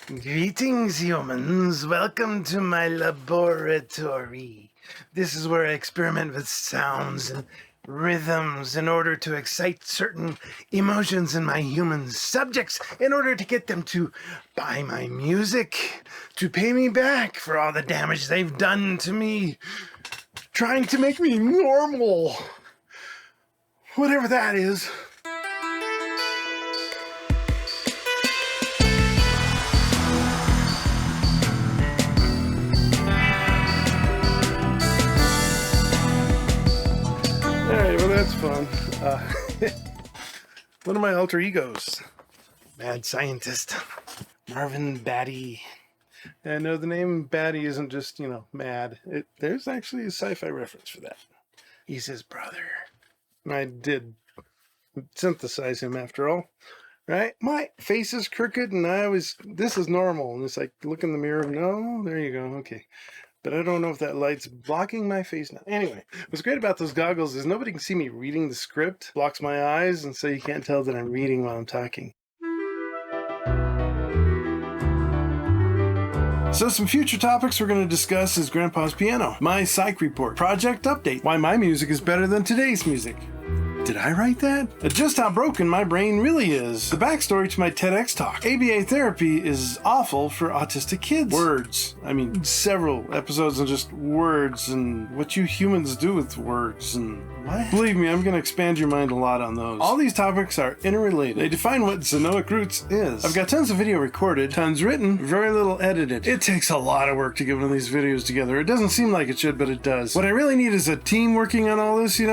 Greetings, humans. Welcome to my laboratory. This is where I experiment with sounds and rhythms in order to excite certain emotions in my human subjects, in order to get them to buy my music, to pay me back for all the damage they've done to me, trying to make me normal. Whatever that is. Alright, well that's fun. One of my alter egos, mad scientist, Marvin Batty. And no, the name Batty isn't just, mad. There's actually a sci-fi reference for that. He's his brother. I did synthesize him after all, right? My face is crooked and this is normal. And it's like, look in the mirror. No, there you go. Okay. But I don't know if that light's blocking my face now. Anyway, what's great about those goggles is nobody can see me reading the script. Blocks my eyes, and so you can't tell that I'm reading while I'm talking. So some future topics we're going to discuss is Grandpa's Piano, my psych report, project update, why my music is better than today's music. Did I write that? Just how broken my brain really is. The backstory to my TEDx talk. ABA therapy is awful for autistic kids. Words. Several episodes on just words and what you humans do with words and what? Believe me, I'm going to expand your mind a lot on those. All these topics are interrelated. They define what Zoologic roots is. I've got tons of video recorded, tons written, very little edited. It takes a lot of work to get one of these videos together. It doesn't seem like it should, but it does. What I really need is a team working on all this, to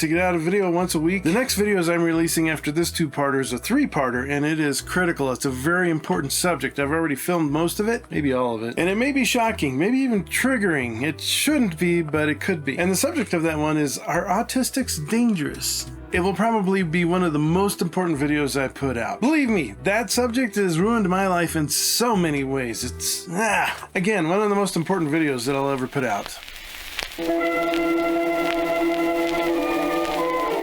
get out a video once a week. The next videos I'm releasing after this two-parter is a three-parter, and it is critical. It's a very important subject. I've already filmed most of it, maybe all of it. And it may be shocking, maybe even triggering. It shouldn't be, but it could be. And the subject of that one is, are autistics dangerous? It will probably be one of the most important videos I put out. Believe me, that subject has ruined my life in so many ways. It's, again, one of the most important videos that I'll ever put out.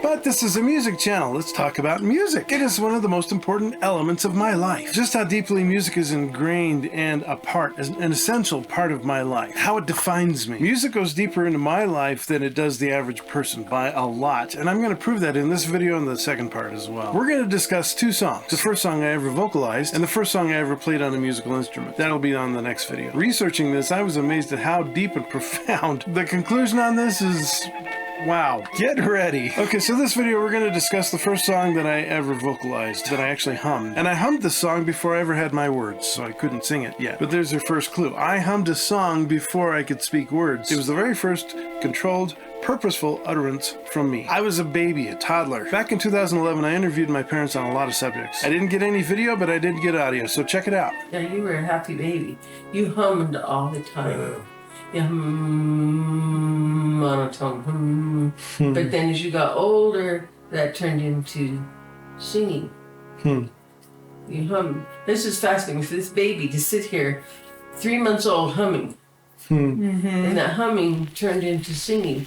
But this is a music channel. Let's talk about music. It is one of the most important elements of my life. Just how deeply music is ingrained and an essential part of my life. How it defines me. Music goes deeper into my life than it does the average person by a lot. And I'm going to prove that in this video and the second part as well. We're going to discuss two songs. The first song I ever vocalized and the first song I ever played on a musical instrument. That'll be on the next video. Researching this, I was amazed at how deep and profound. The conclusion on this is... wow. Get ready. Okay, so this video we're going to discuss the first song that I ever vocalized, that I actually hummed. And I hummed this song before I ever had my words, so I couldn't sing it yet. But there's your first clue. I hummed a song before I could speak words. It was the very first controlled, purposeful utterance from me. I was a baby, a toddler. Back in 2011, I interviewed my parents on a lot of subjects. I didn't get any video, but I did get audio, so check it out. Yeah, you were a happy baby. You hummed all the time. Yeah, monotone. But then as you got older, that turned into singing. You hum. This is fascinating for this baby to sit here, 3 months old, humming. And that humming turned into singing.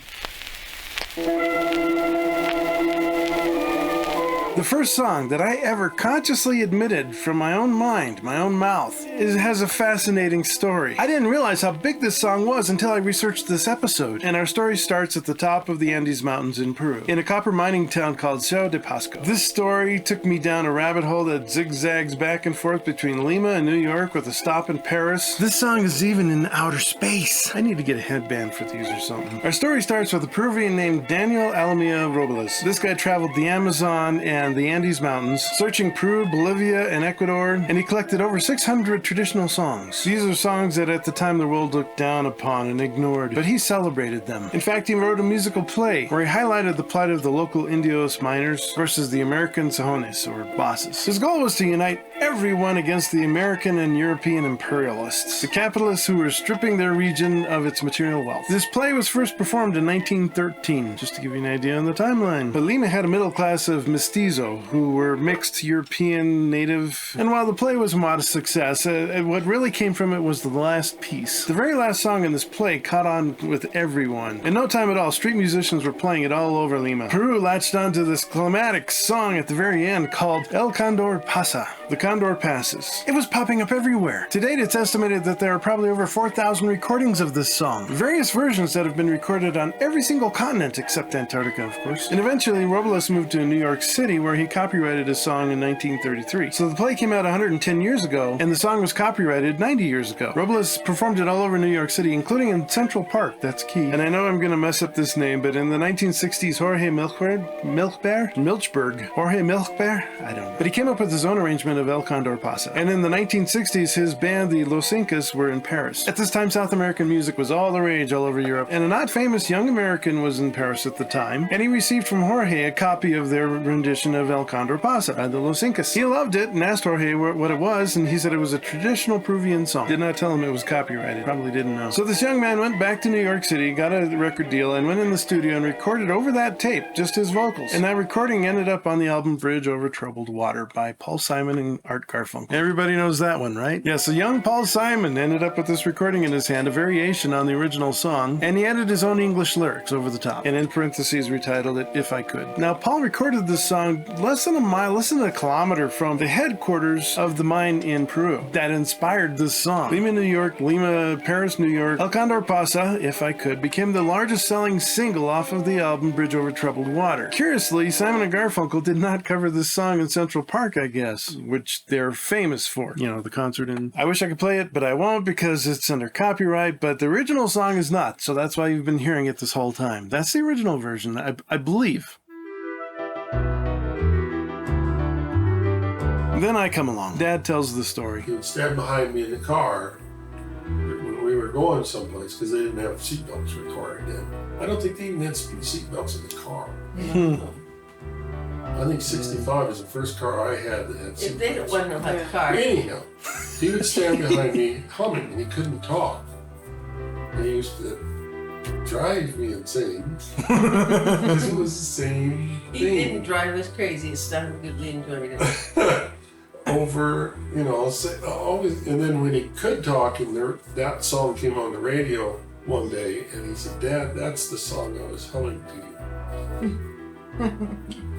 The first song that I ever consciously admitted from my own mind, my own mouth, has a fascinating story. I didn't realize how big this song was until I researched this episode, and our story starts at the top of the Andes Mountains in Peru, in a copper mining town called Cerro de Pasco. This story took me down a rabbit hole that zigzags back and forth between Lima and New York with a stop in Paris. This song is even in outer space. I need to get a headband for these or something. Our story starts with a Peruvian named Daniel Alamia Robles. This guy traveled the Amazon and the Andes Mountains, searching Peru, Bolivia, and Ecuador, and he collected over 600 traditional songs. These are songs that at the time the world looked down upon and ignored, but he celebrated them. In fact, he wrote a musical play where he highlighted the plight of the local Indios miners versus the American Sajones, or bosses. His goal was to unite everyone against the American and European imperialists, the capitalists who were stripping their region of its material wealth. This play was first performed in 1913, just to give you an idea on the timeline. But Lima had a middle class of mestizo, who were mixed European, native, and while the play was a modest success, what really came from it was the last piece. The very last song in this play caught on with everyone. In no time at all, street musicians were playing it all over Lima. Peru latched onto this climatic song at the very end called El Condor Pasa. The Condor passes. It was popping up everywhere. To date, it's estimated that there are probably over 4,000 recordings of this song. Various versions that have been recorded on every single continent except Antarctica, of course. And eventually, Robles moved to New York City, where he copyrighted his song in 1933. So the play came out 110 years ago, and the song was copyrighted 90 years ago. Robles performed it all over New York City, including in Central Park. That's key. And I know I'm going to mess up this name, but in the 1960s, Jorge Milchberg? Jorge Milchberg? I don't know. But he came up with his own arrangement of El Condor Pasa. And in the 1960s, his band, the Los Incas, were in Paris. At this time, South American music was all the rage all over Europe, and a not famous young American was in Paris at the time, and he received from Jorge a copy of their rendition of El Condor Pasa by the Los Incas. He loved it and asked Jorge what it was, and he said it was a traditional Peruvian song. Did not tell him it was copyrighted. Probably didn't know. So this young man went back to New York City, got a record deal, and went in the studio and recorded over that tape just his vocals. And that recording ended up on the album Bridge Over Troubled Water by Paul Simon and Art Garfunkel. Everybody knows that one, right? Yeah, so young Paul Simon ended up with this recording in his hand, a variation on the original song, and he added his own English lyrics over the top, and in parentheses retitled it If I Could. Now, Paul recorded this song less than a kilometer from the headquarters of the mine in Peru that inspired this song. Paris, New York. El Condor Pasa, If I Could, became the largest selling single off of the album Bridge Over Troubled Water. Curiously, Simon and Garfunkel did not cover this song in Central Park, I guess, which they're famous for. You know, the concert in... I wish I could play it, but I won't because it's under copyright, but the original song is not, so that's why you've been hearing it this whole time. That's the original version, I believe. Then I come along. Dad tells the story. He would stand behind me in the car when we were going someplace because they didn't have seatbelts required then. I don't think they even had seatbelts in the car. I think 65 is the first car I had that had seatbelts. If they don't want to have a car. Anyhow, he would stand behind me humming and he couldn't talk. And he used to drive me insane because it was the same thing. He didn't drive us crazy. It sounded good. We enjoyed it. Over, you know, always, and then when he could talk, and that song came on the radio one day, and he said, "Dad, that's the song I was humming to you."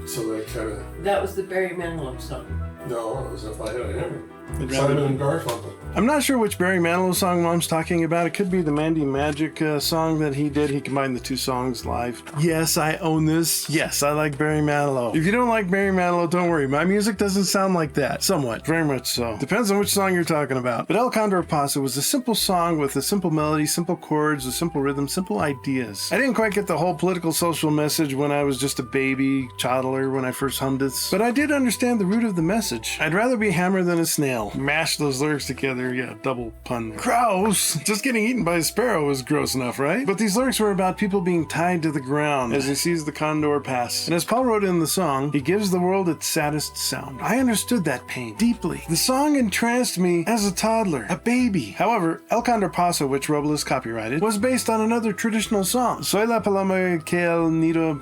So that kind of... That was the Barry Manilow song. No, it was If I Had a Hammer. Simon and Garfunkel. I'm not sure which Barry Manilow song Mom's talking about. It could be the Mandy Magic song that he did. He combined the two songs live. Yes, I own this. Yes, I like Barry Manilow. If you don't like Barry Manilow, don't worry. My music doesn't sound like that. Somewhat. Very much so. Depends on which song you're talking about. But El Condor Pasa was a simple song with a simple melody, simple chords, a simple rhythm, simple ideas. I didn't quite get the whole political social message when I was just a baby toddler when I first hummed it. But I did understand the root of the message. I'd rather be a hammer than a snail. Mash those lyrics together. Yeah, double pun. Gross! Just getting eaten by a sparrow was gross enough, right? But these lyrics were about people being tied to the ground as he sees the condor pass. And as Paul wrote in the song, he gives the world its saddest sound. I understood that pain deeply. The song entranced me as a toddler, a baby. However, El Condor Pasa, which Robles copyrighted, was based on another traditional song. Soy la paloma que el nido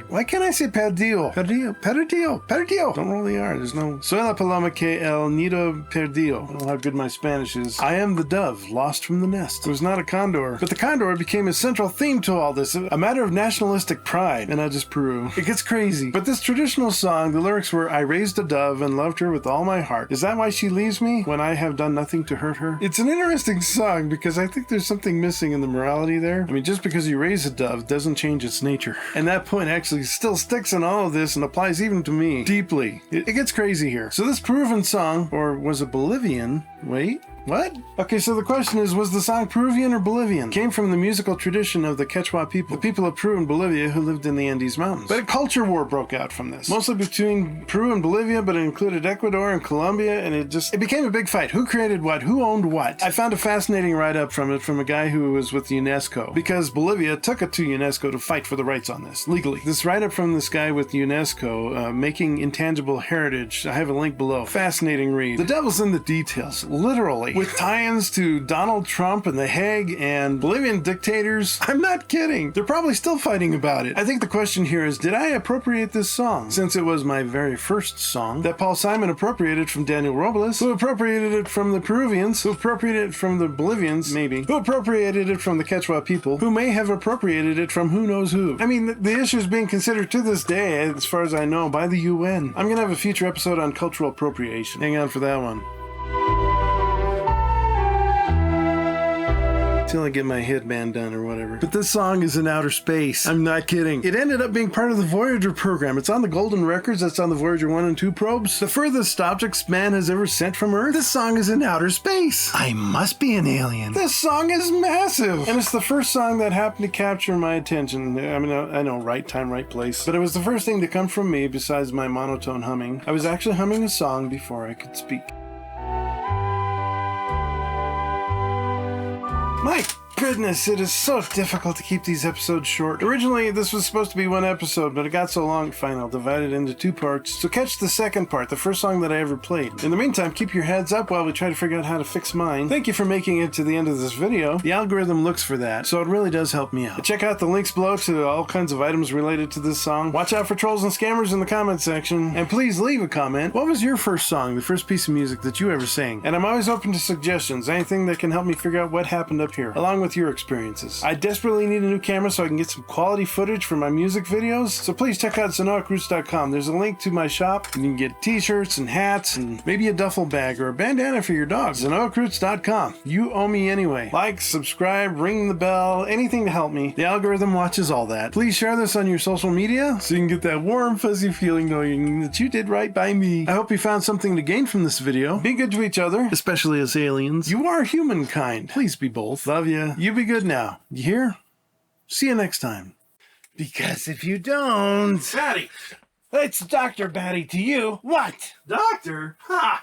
why can't I say perdido? Perdido. Don't roll the R. There's no... Soy la paloma que el nido perdido. I don't know how good my Spanish is. I am the dove, lost from the nest. It was not a condor. But the condor became a central theme to all this. A matter of nationalistic pride. And I just Peru. It gets crazy. But this traditional song, the lyrics were, I raised a dove and loved her with all my heart. Is that why she leaves me when I have done nothing to hurt her? It's an interesting song because I think there's something missing in the morality there. I mean, just because you raise a dove doesn't change its nature. And that point actually still sticks in all of this and applies even to me deeply. It gets crazy here. So this Peruvian song, or was it Bolivian? Wait. What? Okay, so the question is, was the song Peruvian or Bolivian? It came from the musical tradition of the Quechua people, the people of Peru and Bolivia who lived in the Andes Mountains. But a culture war broke out from this, mostly between Peru and Bolivia, but it included Ecuador and Colombia, and it became a big fight. Who created what? Who owned what? I found a fascinating write-up from it from a guy who was with UNESCO, because Bolivia took it to UNESCO to fight for the rights on this, legally. This write-up from this guy with UNESCO, Making Intangible Heritage, I have a link below. Fascinating read. The devil's in the details, literally. with tie-ins to Donald Trump and the Hague and Bolivian dictators. I'm not kidding. They're probably still fighting about it. I think the question here is, did I appropriate this song? Since it was my very first song that Paul Simon appropriated from Daniel Robles, who appropriated it from the Peruvians, who appropriated it from the Bolivians, maybe, who appropriated it from the Quechua people, who may have appropriated it from who knows who. I mean, the issue is being considered to this day, as far as I know, by the UN. I'm gonna have a future episode on cultural appropriation. Hang on for that one. Till I get my headband done or whatever. But this song is in outer space. I'm not kidding. It ended up being part of the Voyager program. It's on the Golden Records. That's on the Voyager 1 and 2 probes. The furthest objects man has ever sent from Earth. This song is in outer space. I must be an alien. This song is massive. And it's the first song that happened to capture my attention. I mean, I know, right time, right place. But it was the first thing to come from me besides my monotone humming. I was actually humming a song before I could speak. My goodness, it is so difficult to keep these episodes short. Originally, this was supposed to be one episode, but it got so long, fine, I'll divide it into 2 parts. So catch the second part, the first song that I ever played. In the meantime, keep your heads up while we try to figure out how to fix mine. Thank you for making it to the end of this video. The algorithm looks for that, so it really does help me out. Check out the links below to all kinds of items related to this song. Watch out for trolls and scammers in the comment section. And please leave a comment. What was your first song, the first piece of music that you ever sang? And I'm always open to suggestions, anything that can help me figure out what happened up here, along with your experiences. I desperately need a new camera so I can get some quality footage for my music videos, so please check out zoologicroots.com. There's a link to my shop, and you can get t-shirts and hats and maybe a duffel bag or a bandana for your dog. zoologicroots.com. You owe me anyway. Like, subscribe, ring the bell, anything to help me. The algorithm watches all that. Please share this on your social media so you can get that warm, fuzzy feeling knowing that you did right by me. I hope you found something to gain from this video. Be good to each other, especially as aliens. You are humankind. Please be both. Love ya. You be good now. You hear? See you next time. Because if you don't... Batty! It's Dr. Batty to you. What? Doctor? Ha!